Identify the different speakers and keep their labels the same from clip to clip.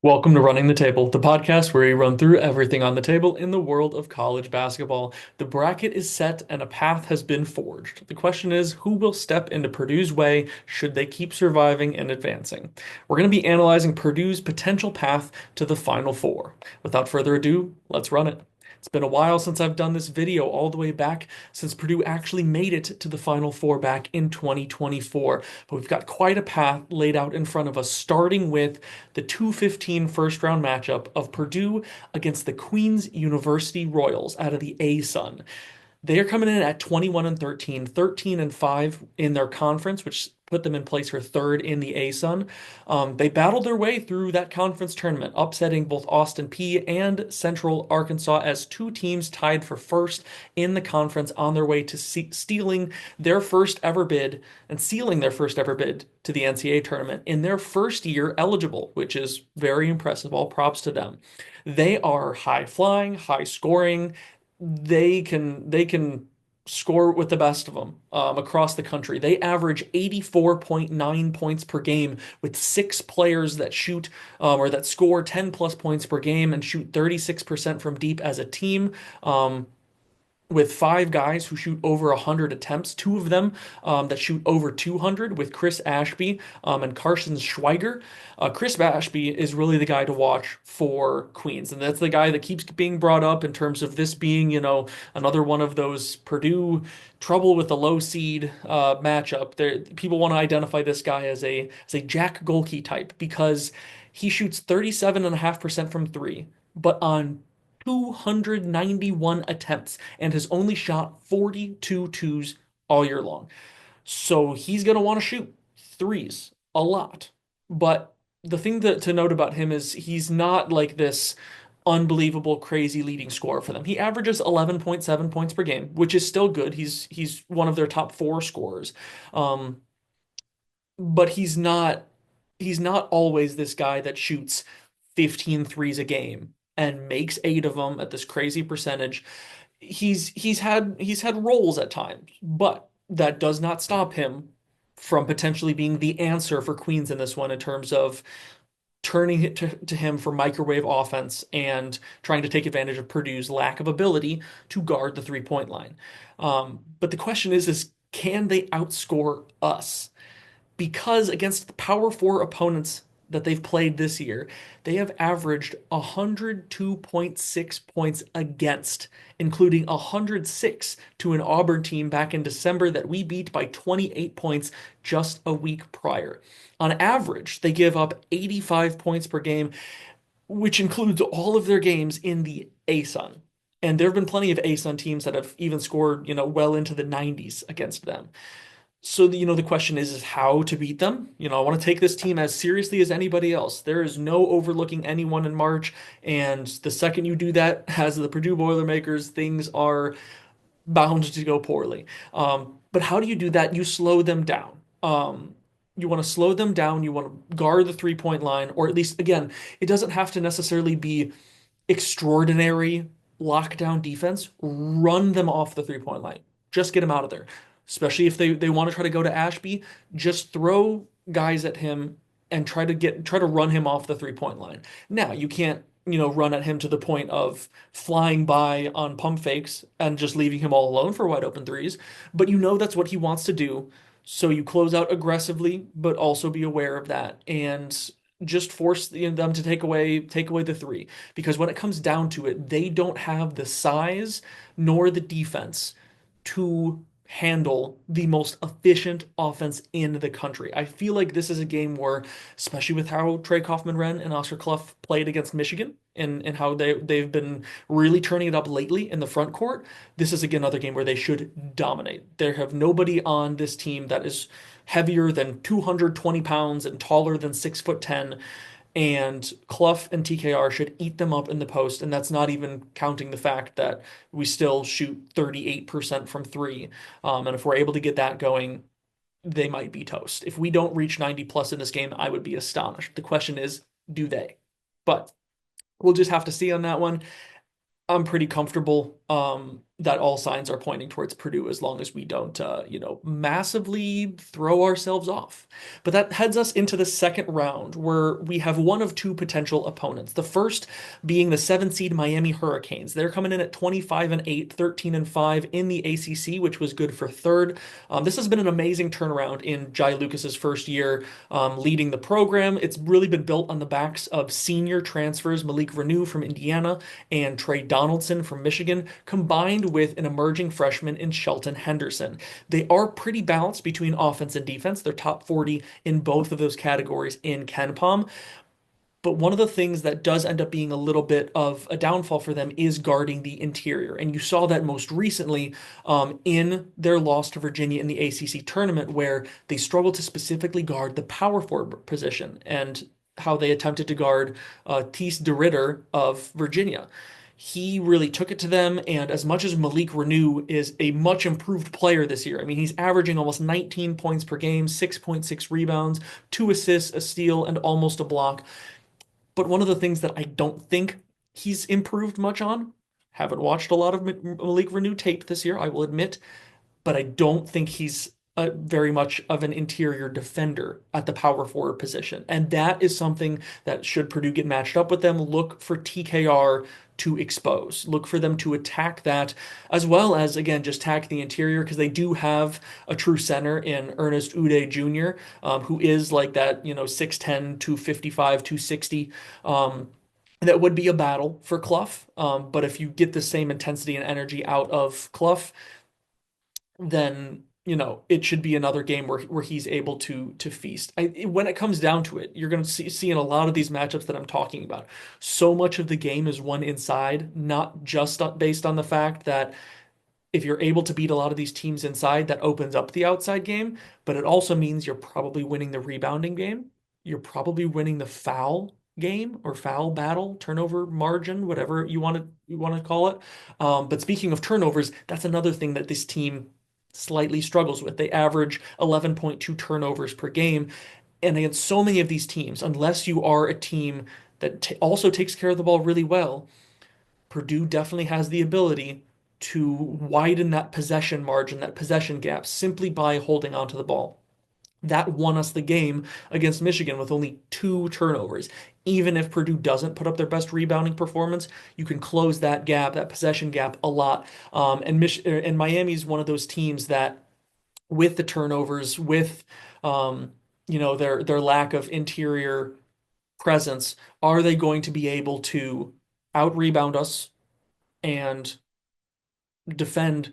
Speaker 1: Welcome to Running the Table, the podcast where we run through everything on the table in the world of college basketball. The bracket is set and a path has been forged. The question is, who will step into Purdue's way should they keep surviving and advancing? We're going to be analyzing Purdue's potential path to the Final Four. Without further ado, let's run it. It's been a while since I've done this video, all the way back since Purdue actually made it to the Final Four back in 2024. But we've got quite a path laid out in front of us, starting with the 2:15 first round matchup of Purdue against the Queen's University Royals out of the A-Sun. They are coming in at 21 and 13, 13 and 5 in their conference, which put them in place for third in the A-Sun. They battled their way through that conference tournament, upsetting both Austin Peay and Central Arkansas as two teams tied for first in the conference on their way to stealing their first ever bid and sealing their first ever bid to the NCAA tournament in their first year eligible, which is very impressive. All props to them. They are high flying, high scoring. They can score with the best of them across the country. They average 84.9 points per game with six players that shoot or that score 10 plus points per game and shoot 36% from deep as a team. With five guys who shoot over 100 attempts, two of them that shoot over 200 with Chris Ashby and Carson Schweiger. Chris Ashby is really the guy to watch for Queens, and that's the guy that keeps being brought up in terms of this being, another one of those Purdue trouble with the low seed matchup. People want to identify this guy as a Jack Golke type because he shoots 37.5% from three, but on 291 attempts and has only shot 42 twos all year long. So he's going to want to shoot threes a lot. But the thing to note about him is he's not like this unbelievable, crazy leading scorer for them. He averages 11.7 points per game, which is still good. He's one of their top four scorers. Um, but he's not always this guy that shoots 15 threes a game and makes eight of them at this crazy percentage. He's had roles at times, but that does not stop him from potentially being the answer for Queens in this one in terms of turning it to him for microwave offense and trying to take advantage of Purdue's lack of ability to guard the three-point line. But the question is can they outscore us? Because against the power four opponents that they've played this year, they have averaged 102.6 points against, including 106 to an Auburn team back in December that we beat by 28 points just a week prior. On average, they give up 85 points per game, which includes all of their games in the ASUN. And there have been plenty of ASUN teams that have even scored, well into the 90s against them. So the question is how to beat them. I want to take this team as seriously as anybody else. There is no overlooking anyone in March, and the second you do that, as the Purdue Boilermakers, things are bound to go poorly. But how do you do that? You slow them down. You want to slow them down. You want to guard the three-point line, or at least, again, it doesn't have to necessarily be extraordinary lockdown defense. Run them off the three-point line. Just get them out of there. Especially if they want to try to go to Ashby, just throw guys at him and try to run him off the three-point line. Now, you can't, run at him to the point of flying by on pump fakes and just leaving him all alone for wide open threes, but that's what he wants to do. So you close out aggressively, but also be aware of that and just force them to take away the three. Because when it comes down to it, they don't have the size nor the defense to handle the most efficient offense in the country. I feel like this is a game where, especially with how Trey Kaufman-Renn and Oscar Clough played against Michigan and how they've been really turning it up lately in the front court, this is again another game where they should dominate. They have nobody on this team that is heavier than 220 pounds and taller than 6'10", and Clough and TKR should eat them up in the post, and that's not even counting the fact that we still shoot 38% from three. And if we're able to get that going, they might be toast. If we don't reach 90 plus in this game, I would be astonished. The question is, do they? But we'll just have to see on that one. I'm pretty comfortable that all signs are pointing towards Purdue as long as we don't, massively throw ourselves off. But that heads us into the second round, where we have one of two potential opponents. The first being the 7 seed Miami Hurricanes. They're coming in at 25-8, 13-5 in the ACC, which was good for third. This has been an amazing turnaround in Jai Lucas's first year leading the program. It's really been built on the backs of senior transfers Malik Renew from Indiana and Trey Donaldson from Michigan, combined with an emerging freshman in Shelton Henderson. They are pretty balanced between offense and defense. They're top 40 in both of those categories in KenPom. But one of the things that does end up being a little bit of a downfall for them is guarding the interior. And you saw that most recently in their loss to Virginia in the ACC tournament, where they struggled to specifically guard the power forward position and how they attempted to guard Thies de Ritter of Virginia. He really took it to them, and as much as Malik Renew is a much improved player this year, I mean, he's averaging almost 19 points per game, 6.6 rebounds, 2 assists, a steal, and almost a block. But one of the things that I don't think he's improved much on, haven't watched a lot of Malik Renew tape this year, I will admit, but I don't think he's very much of an interior defender at the power forward position. And that is something that, should Purdue get matched up with them, look for TKR to expose. Look for them to attack that, as well as, again, just attack the interior, because they do have a true center in Ernest Ude Jr., who is like that, 6'10", 255, 260. That would be a battle for Clough. But if you get the same intensity and energy out of Clough, then it should be another game where he's able to feast. When it comes down to it, you're going to see in a lot of these matchups that I'm talking about, so much of the game is won inside, not just based on the fact that if you're able to beat a lot of these teams inside, that opens up the outside game, but it also means you're probably winning the rebounding game. You're probably winning the foul game or foul battle, turnover margin, whatever you want to call it. But speaking of turnovers, that's another thing that this team slightly struggles with. They average 11.2 turnovers per game. And against so many of these teams, unless you are a team that also takes care of the ball really well, Purdue definitely has the ability to widen that possession margin, that possession gap, simply by holding onto the ball. That won us the game against Michigan with only 2 turnovers. Even if Purdue doesn't put up their best rebounding performance, you can close that gap, that possession gap, a lot. And Miami's one of those teams that, with the turnovers, with their lack of interior presence, are they going to be able to out rebound us and defend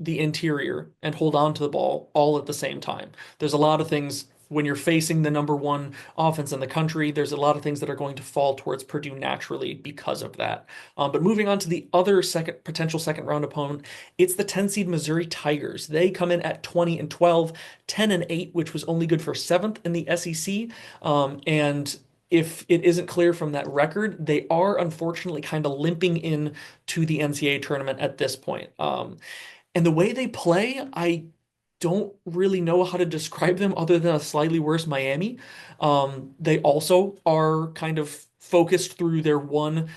Speaker 1: the interior and hold on to the ball all at the same time? There's a lot of things when you're facing the number one offense in the country. There's a lot of things that are going to fall towards Purdue naturally because of that. But moving on to the other potential second round opponent, it's the 10 seed Missouri Tigers. They come in at 20-12, 10-8, which was only good for seventh in the SEC. And if it isn't clear from that record, they are unfortunately kind of limping in to the NCAA tournament at this point. And the way they play, I don't really know how to describe them other than a slightly worse Miami. They also are kind of focused through their one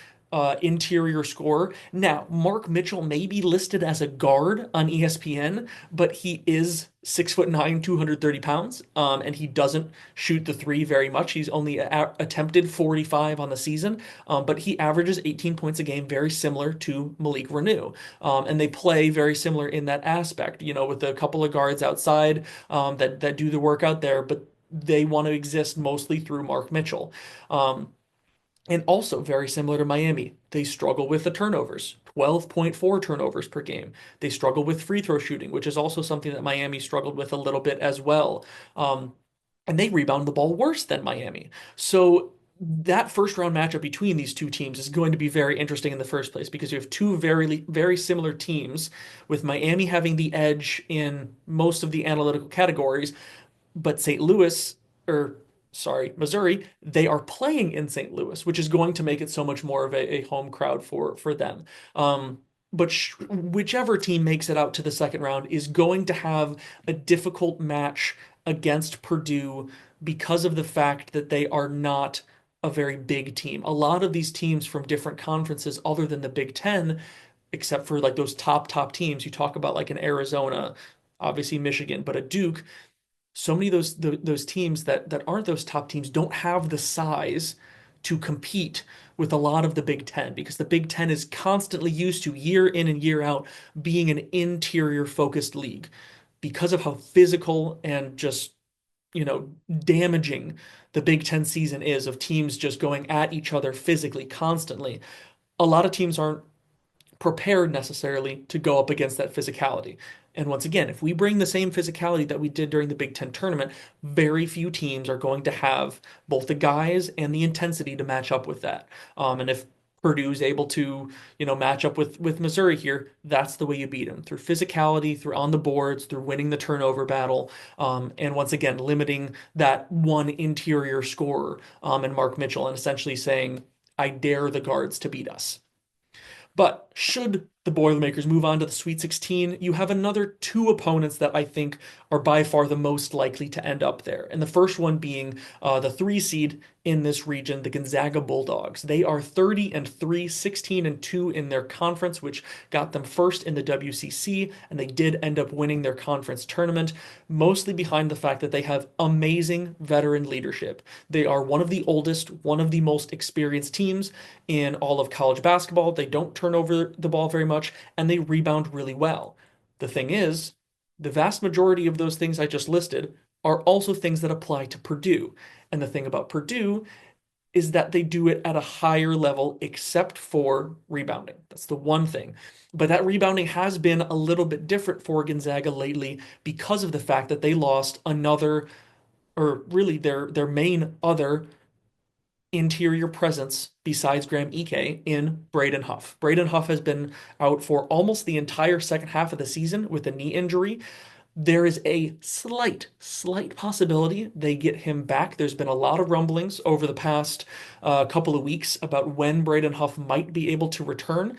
Speaker 1: interior scorer. Now, Mark Mitchell may be listed as a guard on ESPN, but he is 6'9", 230 pounds, and he doesn't shoot the three very much. He's only attempted 45 on the season, but he averages 18 points a game, very similar to Malik Renew. And they play very similar in that aspect, with a couple of guards outside that do the work out there, but they want to exist mostly through Mark Mitchell. And also very similar to Miami, they struggle with the turnovers, 12.4 turnovers per game. They struggle with free throw shooting, which is also something that Miami struggled with a little bit as well. And they rebound the ball worse than Miami. So that first round matchup between these two teams is going to be very interesting in the first place, because you have two very, very similar teams, with Miami having the edge in most of the analytical categories, but St. Louis, or sorry, Missouri, they are playing in St. Louis, which is going to make it so much more of a home crowd for them. But whichever team makes it out to the second round is going to have a difficult match against Purdue, because of the fact that they are not a very big team. A lot of these teams from different conferences other than the Big Ten except for like those top teams. You talk about like an Arizona, obviously Michigan, but a Duke. So many of those teams that aren't those top teams don't have the size to compete with a lot of the Big Ten because the Big Ten is constantly used to year in and year out being an interior focused league because of how physical and just damaging the Big Ten season is of teams just going at each other physically constantly. A lot of teams aren't prepared necessarily to go up against that physicality. And once again, if we bring the same physicality that we did during the Big Ten tournament, very few teams are going to have both the guys and the intensity to match up with that. And if Purdue's able to, match up with Missouri here, that's the way you beat them through physicality, through on the boards, through winning the turnover battle, and once again limiting that one interior scorer and Mark Mitchell, and essentially saying, "I dare the guards to beat us." But should the Boilermakers move on to the Sweet 16, you have another two opponents that I think are by far the most likely to end up there. And the first one being the three seed in this region, the Gonzaga Bulldogs. They are 30-3, 16-2 in their conference, which got them first in the WCC, and they did end up winning their conference tournament, mostly behind the fact that they have amazing veteran leadership. They are one of the oldest, one of the most experienced teams in all of college basketball. They don't turn over the ball very much, and they rebound really well. The thing is, the vast majority of those things I just listed are also things that apply to Purdue. And the thing about Purdue is that they do it at a higher level, except for rebounding. That's the one thing. But that rebounding has been a little bit different for Gonzaga lately because of the fact that they lost another, or really their main other interior presence besides Graham Ike in Braden Huff. Braden Huff has been out for almost the entire second half of the season with a knee injury. There is a slight possibility they get him back. There's been a lot of rumblings over the past couple of weeks about when Braden Huff might be able to return.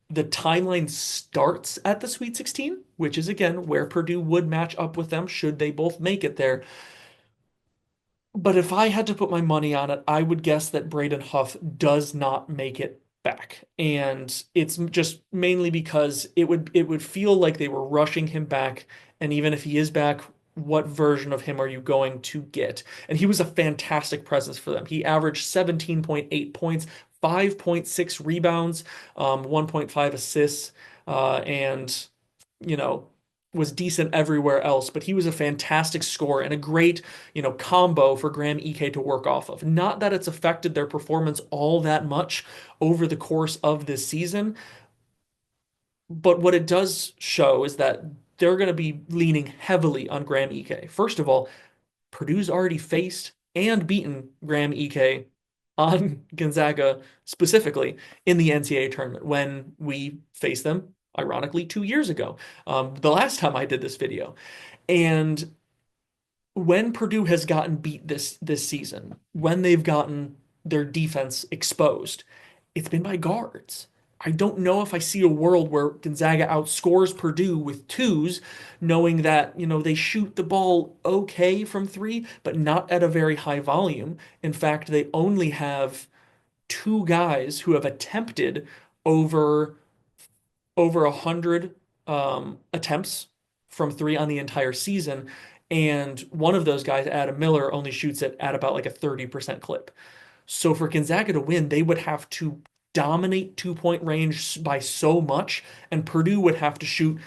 Speaker 1: The timeline starts at the Sweet 16, which is again where Purdue would match up with them should they both make it there. But if I had to put my money on it, I would guess that Braden Huff does not make it back. And it's just mainly because it would feel like they were rushing him back. And even if he is back, what version of him are you going to get? And he was a fantastic presence for them. He averaged 17.8 points, 5.6 rebounds, 1.5 assists, and you know, was decent everywhere else, but he was a fantastic scorer and a great, combo for Graham Ike to work off of. Not that it's affected their performance all that much over the course of this season, but what it does show is that they're going to be leaning heavily on Graham Ike. First of all, Purdue's already faced and beaten Graham Ike on Gonzaga specifically in the NCAA tournament when we faced them, ironically, 2 years ago, the last time I did this video. And when Purdue has gotten beat this season, when they've gotten their defense exposed, it's been by guards. I don't know if I see a world where Gonzaga outscores Purdue with twos, knowing that, they shoot the ball okay from three, but not at a very high volume. In fact, they only have two guys who have attempted over 100 attempts from three on the entire season. And one of those guys, Adam Miller, only shoots it at about like a 30% clip. So for Gonzaga to win, they would have to dominate 2-point range by so much, and Purdue would have to shoot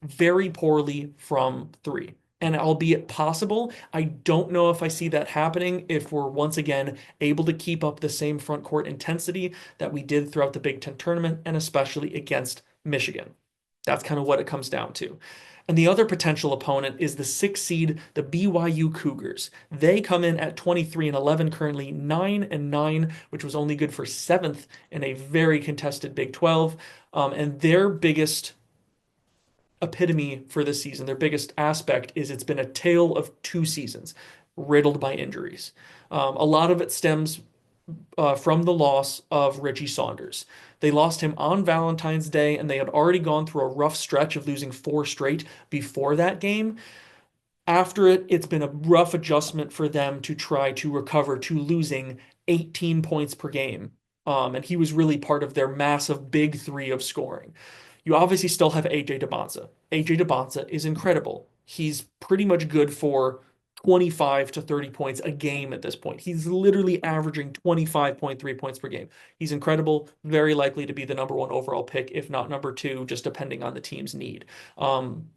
Speaker 1: very poorly from three. And albeit possible, I don't know if I see that happening if we're once again able to keep up the same front court intensity that we did throughout the Big Ten tournament and especially against Michigan. That's kind of what it comes down to. And the other potential opponent is the sixth seed, the BYU Cougars. They come in at 23-11, currently 9-9, which was only good for seventh in a very contested Big 12. And their biggest epitome for this season, their biggest aspect is it's been a tale of 2 seasons riddled by injuries. A lot of it stems from the loss of Richie Saunders. They lost him on Valentine's Day, and they had already gone through a rough stretch of losing 4 straight before that game. After it, it's been a rough adjustment for them to try to recover to losing 18 points per game And he was really part of their massive big three of scoring. You obviously still have AJ DeBonza. AJ DeBonza is incredible. He's pretty much good for 25 to 30 points a game at this point. He's literally averaging 25.3 points per game. He's incredible, very likely to be the number one overall pick, if not number two, just depending on the team's need. Um,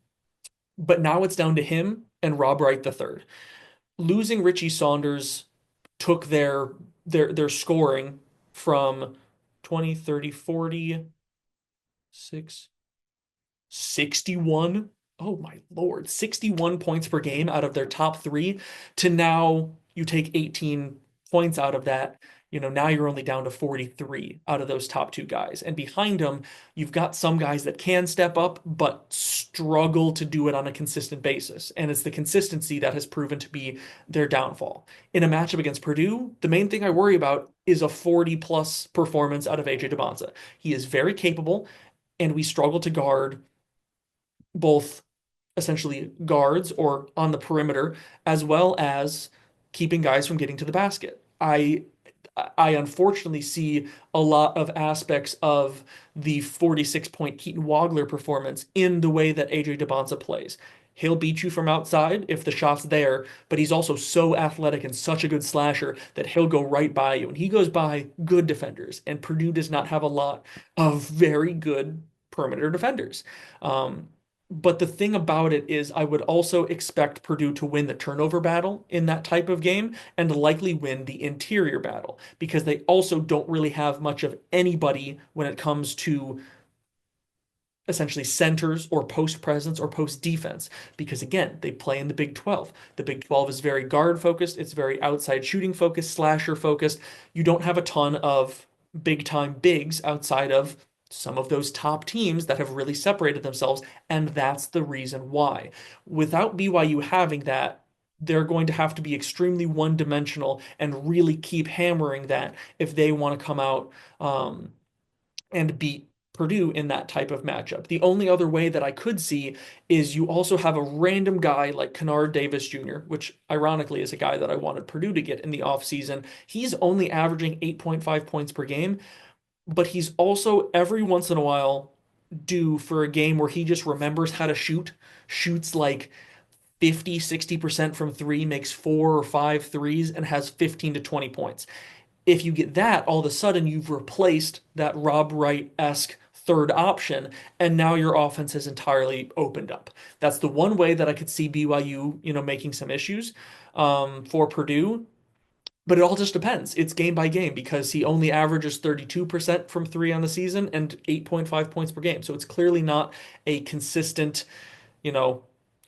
Speaker 1: but now it's down to him and Rob Wright III. Losing Richie Saunders took their scoring from 20, 30, 40, 6, 61. Oh my Lord, 61 points per game out of their top three to now you take 18 points out of that. Now you're only down to 43 out of those top two guys. And behind them, you've got some guys that can step up, but struggle to do it on a consistent basis. And it's the consistency that has proven to be their downfall. In a matchup against Purdue, the main thing I worry about is a 40 plus performance out of AJ DeBonza. He is very capable, and we struggle to guard both essentially guards or on the perimeter, as well as keeping guys from getting to the basket. I unfortunately see a lot of aspects of the 46-point Keaton Wagler performance in the way that AJ DeBonza plays. He'll beat you from outside if the shot's there, but he's also so athletic and such a good slasher that he'll go right by you. And he goes by good defenders, and Purdue does not have a lot of very good perimeter defenders. But the thing about it is, I would also expect Purdue to win the turnover battle in that type of game and likely win the interior battle because they also don't really have much of anybody when it comes to essentially centers or post presence or post defense because again they play in the Big 12. The Big 12 is very guard focused, it's very outside shooting focused, slasher focused. You don't have a ton of big time bigs outside of some of those top teams that have really separated themselves, and that's the reason why. Without BYU having that, they're going to have to be extremely one-dimensional and really keep hammering that if they want to come out and beat Purdue in that type of matchup. The only other way that I could see is you also have a random guy like Kennard Davis Jr., which ironically is a guy that I wanted Purdue to get in the offseason. He's only averaging 8.5 points per game, but he's also every once in a while due for a game where he just remembers how to shoot, shoots like 50, 60% from three, makes four or five threes, and has 15 to 20 points. If you get that, all of a sudden you've replaced that Rob Wright-esque third option, and now your offense has entirely opened up. That's the one way that I could see BYU, making some issues for Purdue. But it all just depends. It's game by game because he only averages 32% from three on the season and 8.5 points per game. So it's clearly not a consistent, you know,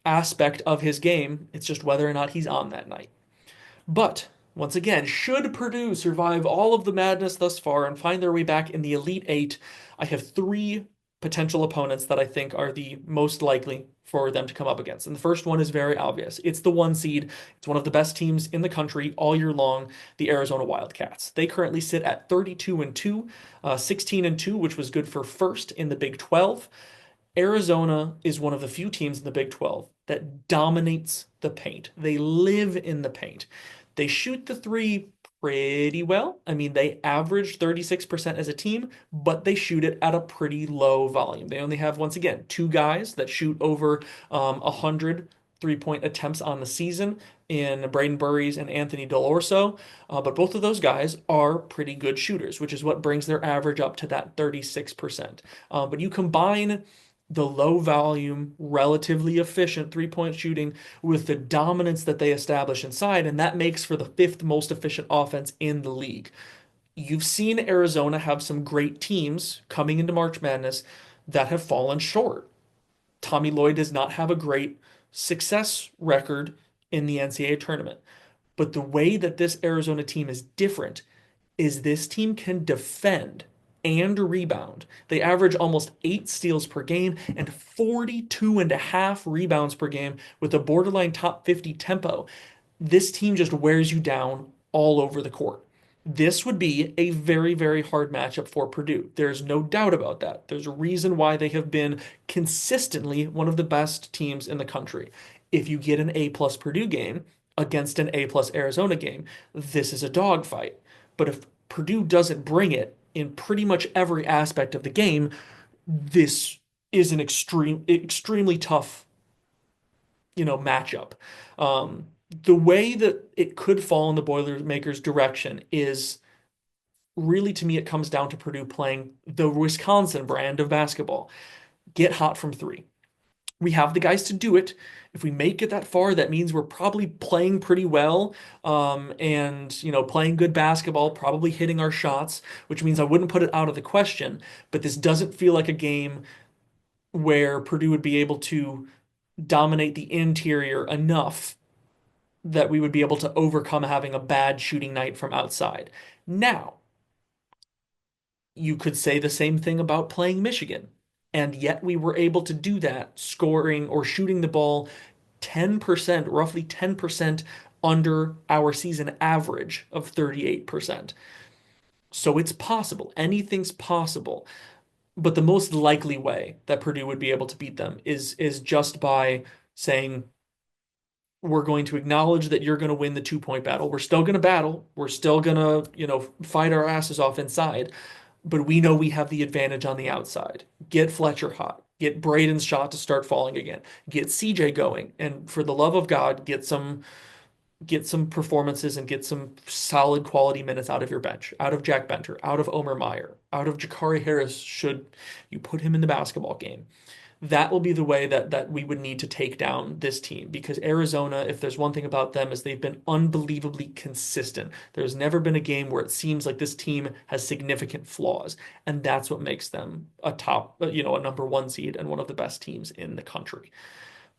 Speaker 1: aspect of his game. It's just whether or not he's on that night. But once again, should Purdue survive all of the madness thus far and find their way back in the Elite Eight, I have three potential opponents that I think are the most likely for them to come up against. And the first one is very obvious. It's the one seed. It's one of the best teams in the country all year long, the Arizona Wildcats. They currently sit at 32 and 2, 16 and 2, which was good for first in the Big 12. Arizona is one of the few teams in the Big 12 that dominates the paint. They live in the paint. They shoot the three pretty well. I mean, they average 36% as a team, but they shoot it at a pretty low volume. They only have, once again, two guys that shoot over 100 three-point attempts on the season in Braden Burries and Anthony Delorso. But both of those guys are pretty good shooters, which is what brings their average up to that 36%. But you combine the low volume, relatively efficient three-point shooting with the dominance that they establish inside, and that makes for the fifth most efficient offense in the league. You've seen Arizona have some great teams coming into March Madness that have fallen short. Tommy Lloyd does not have a great success record in the NCAA tournament. But the way that this Arizona team is different is this team can defend and rebound. They average almost 8 steals per game and 42 and a half rebounds per game with a borderline top 50 tempo. This team just wears you down all over the court. This would be a very, very hard matchup for Purdue. There's no doubt about that. There's a reason why they have been consistently one of the best teams in the country. If you get an A plus Purdue game against an A plus Arizona game, this is a dogfight. But if Purdue doesn't bring it in pretty much every aspect of the game, this is an extremely tough, matchup. The way that it could fall in the Boilermakers' direction is really, to me, it comes down to Purdue playing the Wisconsin brand of basketball. Get hot from three. We have the guys to do it. If we make it that far, that means we're probably playing pretty well, and playing good basketball, probably hitting our shots, which means I wouldn't put it out of the question. But this doesn't feel like a game where Purdue would be able to dominate the interior enough that we would be able to overcome having a bad shooting night from outside. Now, you could say the same thing about playing Michigan. And yet we were able to do that, scoring or shooting the ball 10%, roughly 10% under our season average of 38%. So it's possible. Anything's possible. But the most likely way that Purdue would be able to beat them is just by saying, we're going to acknowledge that you're going to win the 2 point battle. We're still going to battle. We're still going to, fight our asses off inside, but we know we have the advantage on the outside. Get Fletcher hot. Get Braden's shot to start falling again. Get CJ going. And for the love of God, get some performances and get some solid quality minutes out of your bench, out of Jack Benter, out of Omer Meyer, out of Jakari Harris, should you put him in the basketball game. That will be the way that we would need to take down this team, because Arizona, if there's one thing about them, is they've been unbelievably consistent. There's never been a game where it seems like this team has significant flaws, and that's what makes them a top, a number one seed and one of the best teams in the country.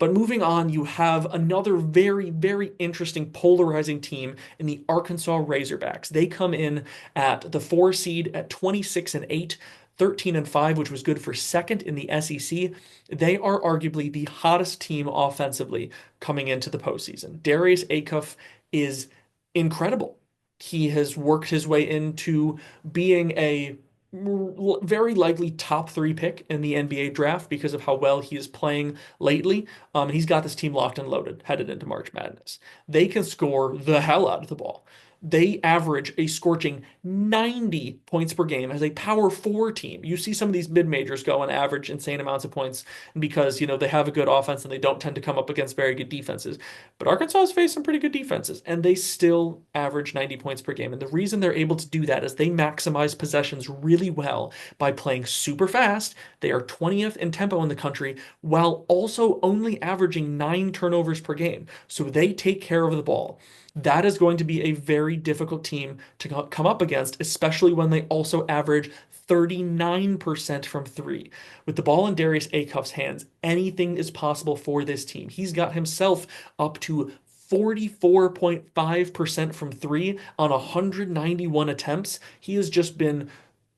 Speaker 1: But moving on, you have another very, very interesting polarizing team in the Arkansas Razorbacks. They come in at the 4 seed at 26-8, 13-5, which was good for second in the SEC. They are arguably the hottest team offensively coming into the postseason. Darius Acuff is incredible. He has worked his way into being a very likely top three pick in the NBA draft because of how well he is playing lately. And he's got this team locked and loaded headed into March Madness. They can score the hell out of the ball. They average a scorching 90 points per game as a power four team. You see some of these mid-majors go and average insane amounts of points because, they have a good offense and they don't tend to come up against very good defenses. But Arkansas has faced some pretty good defenses and they still average 90 points per game. And the reason they're able to do that is they maximize possessions really well by playing super fast. They are 20th in tempo in the country while also only averaging 9 turnovers per game. So they take care of the ball. That is going to be a very difficult team to come up against, especially when they also average 39% from three. With the ball in Darius Acuff's hands, anything is possible for this team. He's got himself up to 44.5% from three on 191 attempts. He has just been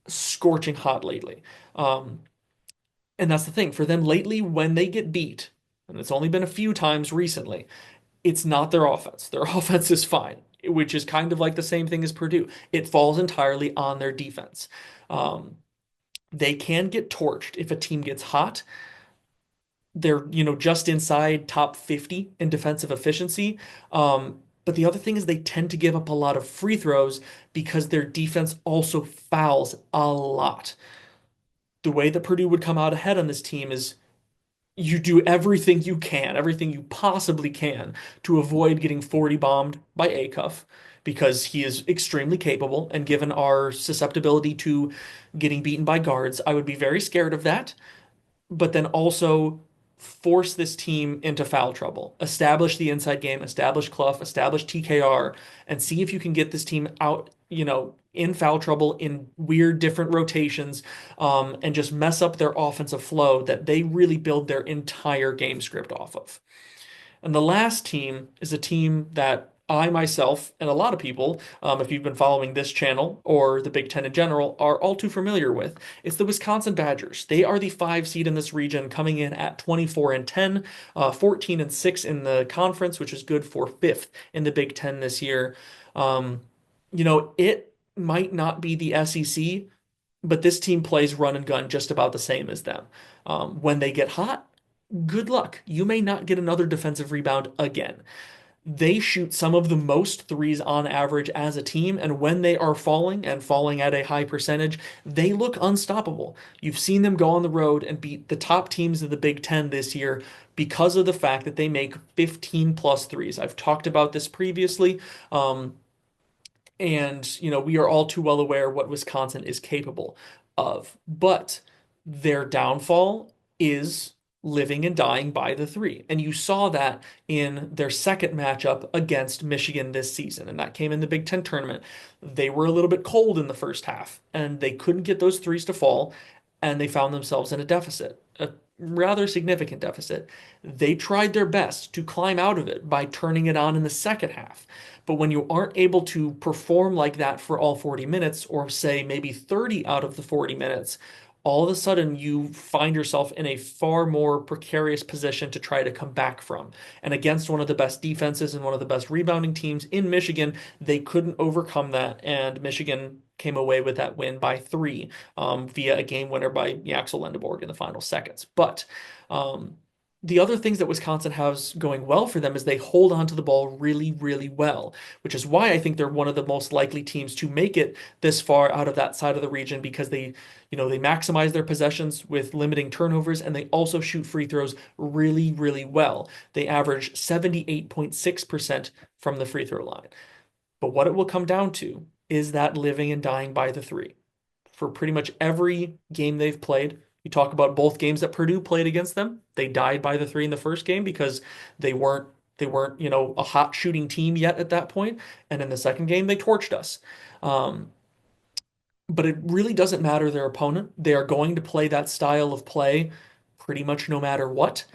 Speaker 1: scorching hot lately. And that's the thing for them lately when they get beat, and it's only been a few times recently, it's not their offense. Their offense is fine, which is kind of like the same thing as Purdue. It falls entirely on their defense. Um, they can get torched if a team gets hot. They're, just inside top 50 in defensive efficiency. But the other thing is they tend to give up a lot of free throws because their defense also fouls a lot. The way that Purdue would come out ahead on this team is you do everything you can, everything you possibly can to avoid getting 40 bombed by Acuff because he is extremely capable. And given our susceptibility to getting beaten by guards, I would be very scared of that. But then also force this team into foul trouble, establish the inside game, establish Clough, establish TKR, and see if you can get this team out, in foul trouble in weird different rotations, and just mess up their offensive flow that they really build their entire game script off of. And the last team is a team that I myself and a lot of people, if you've been following this channel or the Big Ten in general, are all too familiar with. It's the Wisconsin Badgers. They are the 5 seed in this region, coming in at 24-10, 14-6 in the conference, which is good for fifth in the Big Ten this year. It might not be the SEC, but this team plays run and gun just about the same as them. When they get hot, good luck. You may not get another defensive rebound again. They shoot some of the most threes on average as a team, and when they are falling and falling at a high percentage, they look unstoppable. You've seen them go on the road and beat the top teams of the Big Ten this year because of the fact that they make 15 plus threes. I've talked about this previously. Um, and, we are all too well aware what Wisconsin is capable of. But their downfall is living and dying by the three. And you saw that in their second matchup against Michigan this season. And that came in the Big Ten tournament. They were a little bit cold in the first half, and they couldn't get those threes to fall. And they found themselves in a deficit, a rather significant deficit. They tried their best to climb out of it by turning it on in the second half. But when you aren't able to perform like that for all 40 minutes, or say maybe 30 out of the 40 minutes, all of a sudden you find yourself in a far more precarious position to try to come back from. And against one of the best defenses and one of the best rebounding teams in Michigan, they couldn't overcome that. And Michigan came away with that win by three via a game winner by Axel Lendeborg in the final seconds. But um, the other things that Wisconsin has going well for them is they hold on to the ball really, really well, which is why I think they're one of the most likely teams to make it this far out of that side of the region because they maximize their possessions with limiting turnovers and they also shoot free throws really, really well. They average 78.6% from the free throw line. But what it will come down to is that living and dying by the three. For pretty much every game they've played, you talk about both games that Purdue played against them. They died by the three in the first game because they weren't a hot shooting team yet at that point. And in the second game, they torched us. Um, but it really doesn't matter their opponent. They are going to play that style of play pretty much no matter what.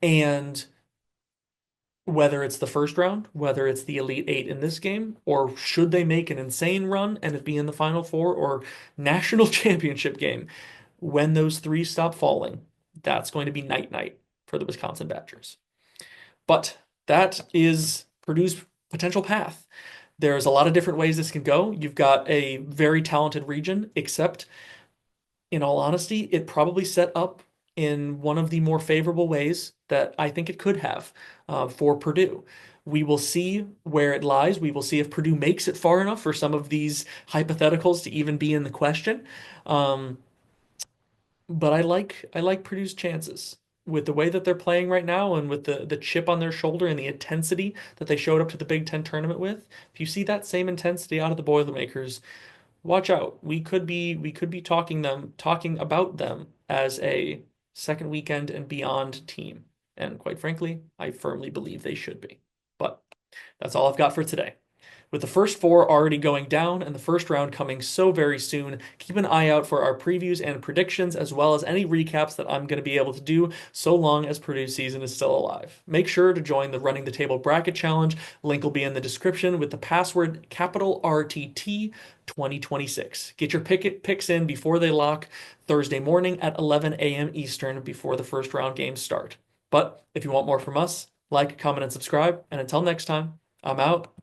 Speaker 1: And whether it's the first round, whether it's the Elite Eight in this game, or should they make an insane run and it be in the Final Four or national championship game, when those threes stop falling, that's going to be night night for the Wisconsin Badgers. But that is Purdue's potential path. There's a lot of different ways this can go. You've got a very talented region, except in all honesty, it probably set up in one of the more favorable ways that I think it could have for Purdue. We will see where it lies. We will see if Purdue makes it far enough for some of these hypotheticals to even be in the question. Um, but I like Purdue's chances with the way that they're playing right now and with the chip on their shoulder and the intensity that they showed up to the Big Ten tournament with. If you see that same intensity out of the Boilermakers, watch out. We could be talking about them as a second weekend and beyond team. And quite frankly, I firmly believe they should be. But that's all I've got for today. With the first four already going down and the first round coming so very soon, keep an eye out for our previews and predictions, as well as any recaps that I'm going to be able to do so long as Purdue's season is still alive. Make sure to join the Running the Table Bracket Challenge. Link will be in the description with the password capital RTT 2026. Get your picks in before they lock Thursday morning at 11 a.m. Eastern before the first round games start. But if you want more from us, like, comment, and subscribe. And until next time, I'm out.